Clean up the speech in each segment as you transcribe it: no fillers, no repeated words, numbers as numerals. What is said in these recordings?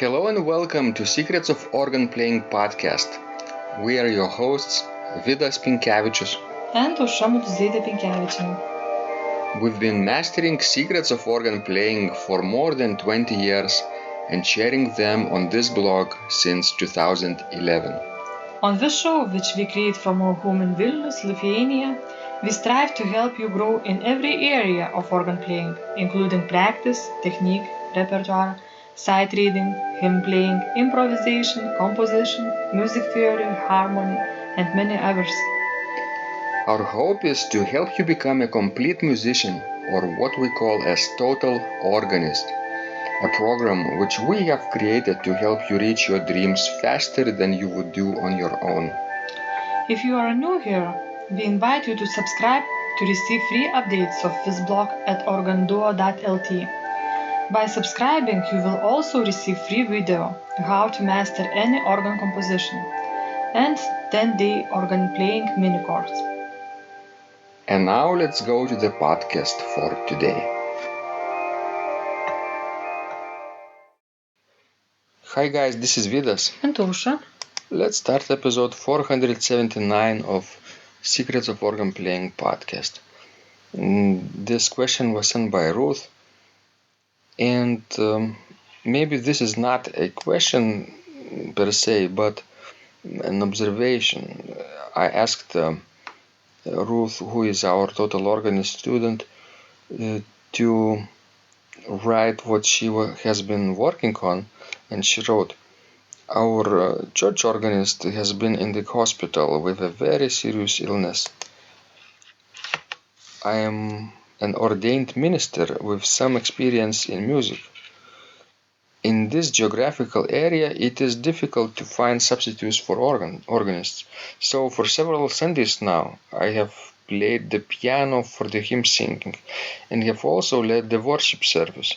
Hello and welcome to Secrets of Organ Playing podcast. We are your hosts, Vidas Pinkevičius and Aušra Pinkevičienė. We've been mastering secrets of organ playing for more than 20 years and sharing them on this blog since 2011. On this show, which we create from our home in Vilnius, Lithuania, we strive to help you grow in every area of organ playing, including practice, technique, repertoire, sight reading, hymn playing, improvisation, composition, music theory, harmony, and many others. Our hope is to help you become a complete musician, or what we call as total organist, a program which we have created to help you reach your dreams faster than you would do on your own. If you are new here, we invite you to subscribe to receive free updates of this blog at organduo.lt. By subscribing, you will also receive free video how to master any organ composition and 10-day organ playing mini course. And now let's go to the podcast for today. Hi guys, this is Vidas and Aušra. Let's start episode 479 of Secrets of Organ Playing podcast. This question was sent by Ruth, and maybe this is not a question per se, but an observation. I asked Ruth, who is our total organist student, to write what she has been working on, and she wrote, "Our church organist has been in the hospital with a very serious illness. I am an ordained minister with some experience in music. In this geographical area, it is difficult to find substitutes for organists. So for several Sundays now, I have played the piano for the hymn singing and have also led the worship service.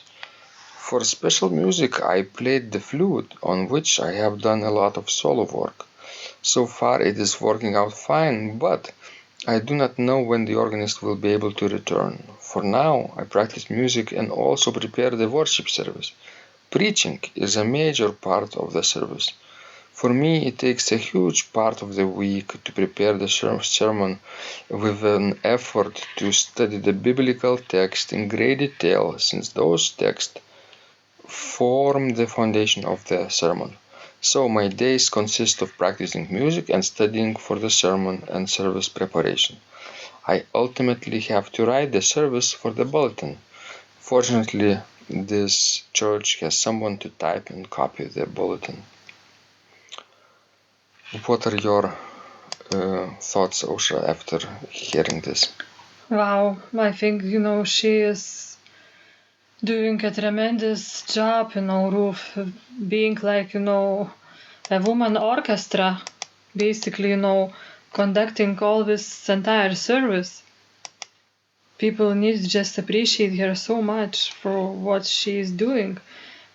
For special music, I played the flute, on which I have done a lot of solo work. So far it is working out fine, but I do not know when the organist will be able to return. For now, I practice music and also prepare the worship service. Preaching is a major part of the service. For me, it takes a huge part of the week to prepare the sermon with an effort to study the biblical text in great detail, since those texts form the foundation of the sermon. So my days consist of practicing music and studying for the sermon and service preparation. I ultimately have to write the service for the bulletin. Fortunately, this church has someone to type and copy the bulletin." What are your thoughts, Aušra, after hearing this? Wow, I think, she is doing a tremendous job, Ruth, being like, a woman orchestra, basically, conducting all this entire service. People need to just appreciate her so much for what she is doing,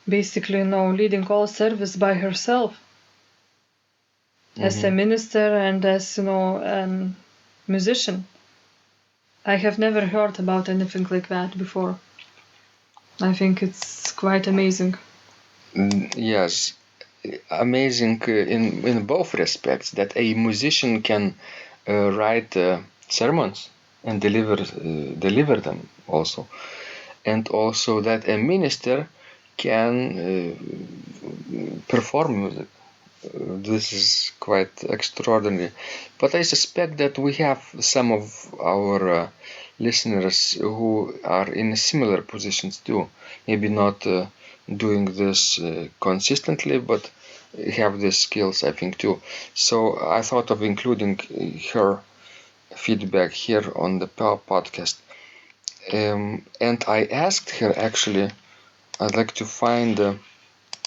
basically, leading all service by herself. As a minister and as, a musician. I have never heard about anything like that before. I think it's quite amazing. Yes, amazing in both respects, that a musician can write sermons and deliver them also, and also that a minister can perform music. This is quite extraordinary, but I suspect that we have some of our listeners who are in similar positions too, maybe not doing this consistently, but have the skills, I think, too. So I thought of including her feedback here on the podcast, and I asked her, actually, I'd like to find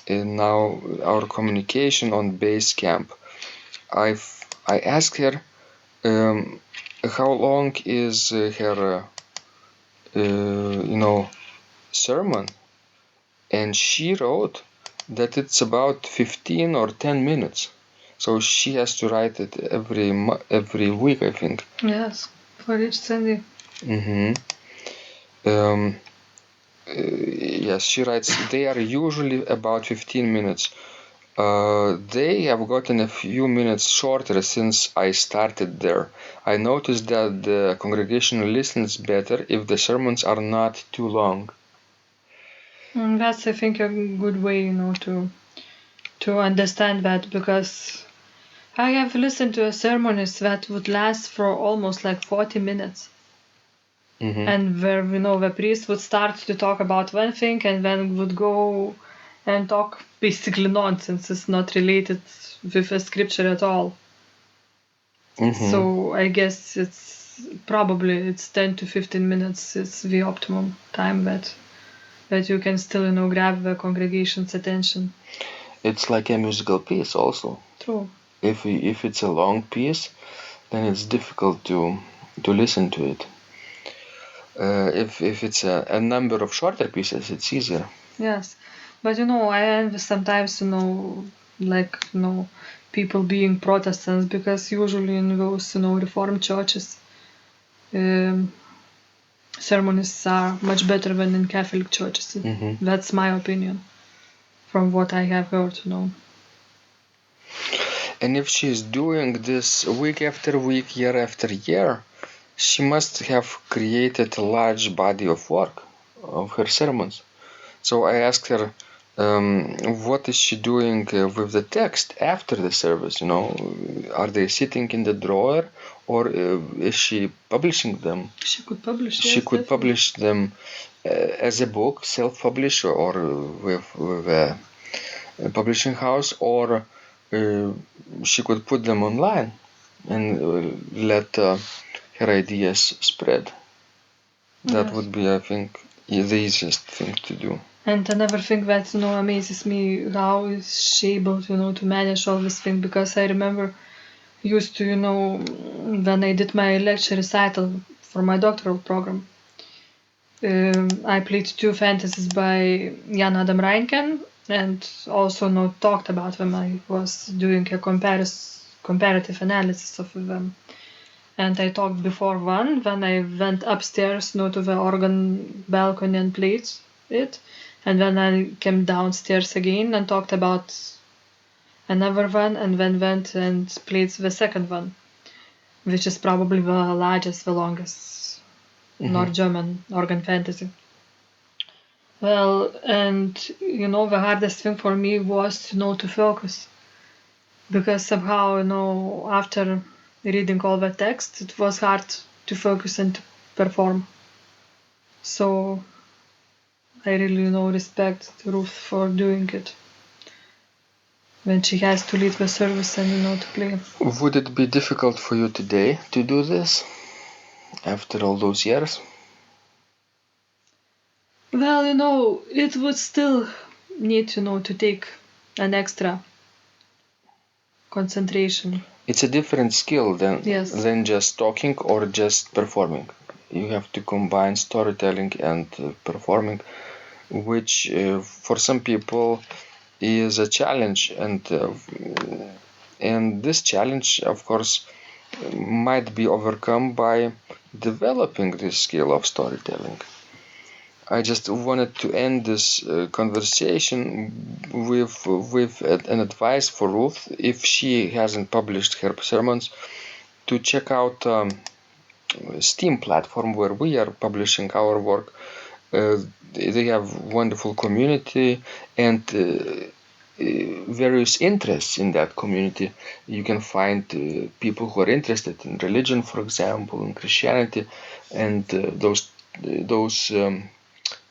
now our communication on Basecamp. I asked her how long is her sermon, and she wrote that it's about 15 or 10 minutes. So she has to write it every week, I think. Yes, for each Sunday. yes, she writes, they are usually about 15 minutes. They have gotten a few minutes shorter since I started there. I noticed that the congregation listens better if the sermons are not too long. That's, I think, a good way, to understand that, because I have listened to a sermons that would last for almost like 40 minutes. Mm-hmm. And where, the priest would start to talk about one thing and then would go and talk basically nonsense. It's not related with a scripture at all. Mm-hmm. So I guess it's 10 to 15 minutes. It's the optimum time that you can still, grab the congregation's attention. It's like a musical piece also. True. If it's a long piece, then it's difficult to listen to it. If it's a number of shorter pieces, it's easier. Yes, but I envy sometimes, people being Protestants, because usually in those, Reformed churches, sermons are much better than in Catholic churches. Mm-hmm. That's my opinion, from what I have heard. And if she's doing this week after week, year after year, she must have created a large body of work of her sermons. So I asked her, what is she doing with the text after the service? Are they sitting in the drawer, or is she publishing them? She could publish. She Yes, could definitely. publish them as a book, self-publish, or with a publishing house, or she could put them online and let her ideas spread. That Yes. would be, I think, the easiest thing to do. And another thing that amazes me, how is she able to manage all this thing? Because I remember used to when I did my lecture recital for my doctoral program, I played 2 fantasies by Jan Adam Reinken, and also talked about them. I was doing a comparative analysis of them. And I talked before one, when I went upstairs to the organ balcony and played it. And then I came downstairs again and talked about another one, and then went and played the second one, which is probably the largest, the longest North German organ fantasy. Well, and the hardest thing for me was to focus, because somehow after reading all the text, it was hard to focus and to perform. So I really respect Ruth for doing it when she has to lead the service and to play. Would it be difficult for you today to do this after all those years? Well, it would still need to take an extra concentration. It's a different skill Yes. than just talking or just performing. You have to combine storytelling and performing, which for some people is a challenge, and this challenge, of course, might be overcome by developing this skill of storytelling. I just wanted to end this conversation with an advice for Ruth, if she hasn't published her sermons, to check out Steam platform where we are publishing our work. They have wonderful community and various interests in that community. You can find people who are interested in religion, for example, in Christianity, and those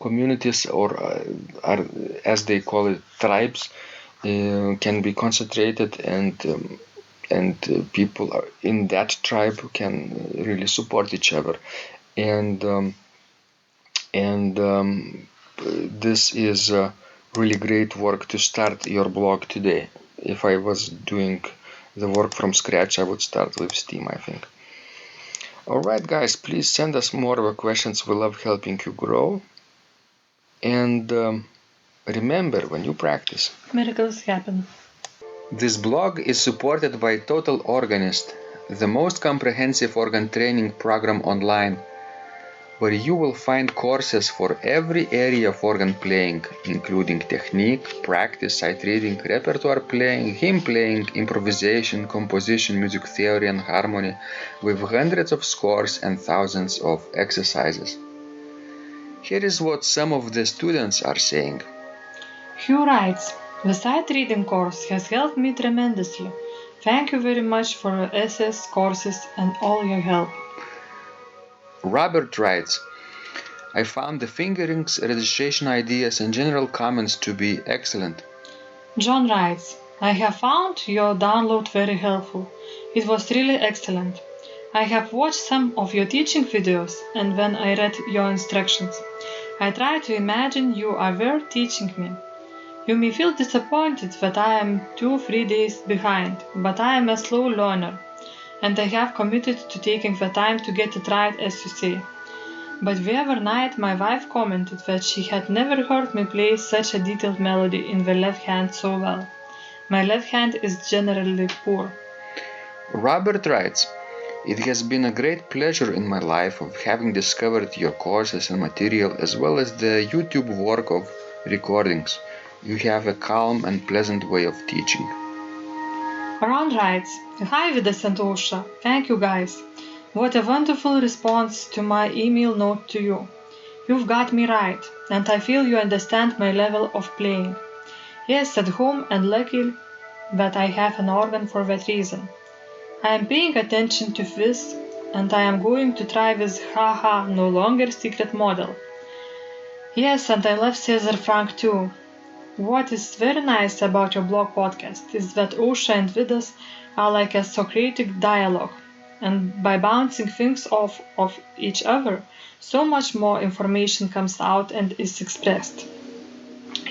communities, or are, as they call it, tribes, can be concentrated, and people in that tribe can really support each other, and this is really great work to start your blog today. If I was doing the work from scratch, I would start with Steam, I think. Alright guys, please send us more of your questions. We love helping you grow. And remember, when you practice, Miracles happen. This blog is supported by TotalOrganist, the most comprehensive organ training program online. where you will find courses for every area of organ playing, including technique, practice, sight reading, repertoire playing, hymn playing, improvisation, composition, music theory and harmony, with hundreds of scores and thousands of exercises. Here is what some of the students are saying. Hugh writes, "The sight reading course has helped me tremendously. Thank you very much for your essays, courses, and all your help." Robert writes, "I found the fingerings, registration ideas, and general comments to be excellent." John writes, "I have found your download very helpful. It was really excellent. I have watched some of your teaching videos, and when I read your instructions, I tried to imagine you were teaching me. You may feel disappointed that I am 2-3 days behind, but I am a slow learner, and I have committed to taking the time to get it right, as you say. But the other night my wife commented that she had never heard me play such a detailed melody in the left hand so well. My left hand is generally poor." Robert writes, "It has been a great pleasure in my life of having discovered your courses and material as well as the YouTube work of recordings. You have a calm and pleasant way of teaching." Ron writes, "Hi Vidas and Ausra, thank you guys. What a wonderful response to my email note to you. You've got me right, and I feel you understand my level of playing. Yes, at home, and lucky that I have an organ for that reason. I am paying attention to this, and I am going to try this haha no longer secret model. Yes, and I love Cesar Frank too. What is very nice about your blog podcast is that Ausra and Vidas are like a Socratic dialogue, and by bouncing things off of each other, so much more information comes out and is expressed.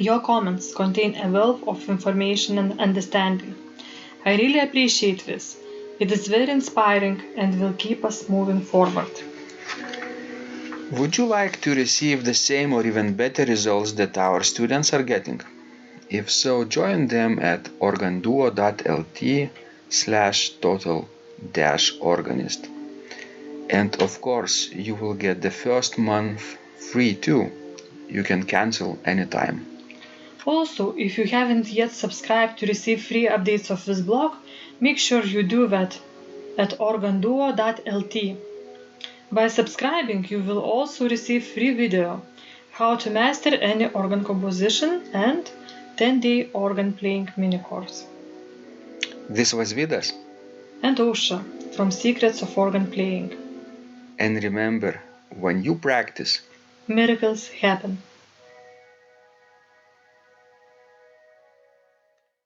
Your comments contain a wealth of information and understanding. I really appreciate this. It is very inspiring and will keep us moving forward." Would you like to receive the same or even better results that our students are getting? If so, join them at organduo.lt/total-organist. And of course, you will get the first month free too. You can cancel anytime. Also, if you haven't yet subscribed to receive free updates of this blog, make sure you do that at organduo.lt. By subscribing, you will also receive free video, how to master any organ composition, and 10-day organ playing mini course. This was Vidas. And Ausra from Secrets of Organ Playing. And remember, when you practice, Miracles happen.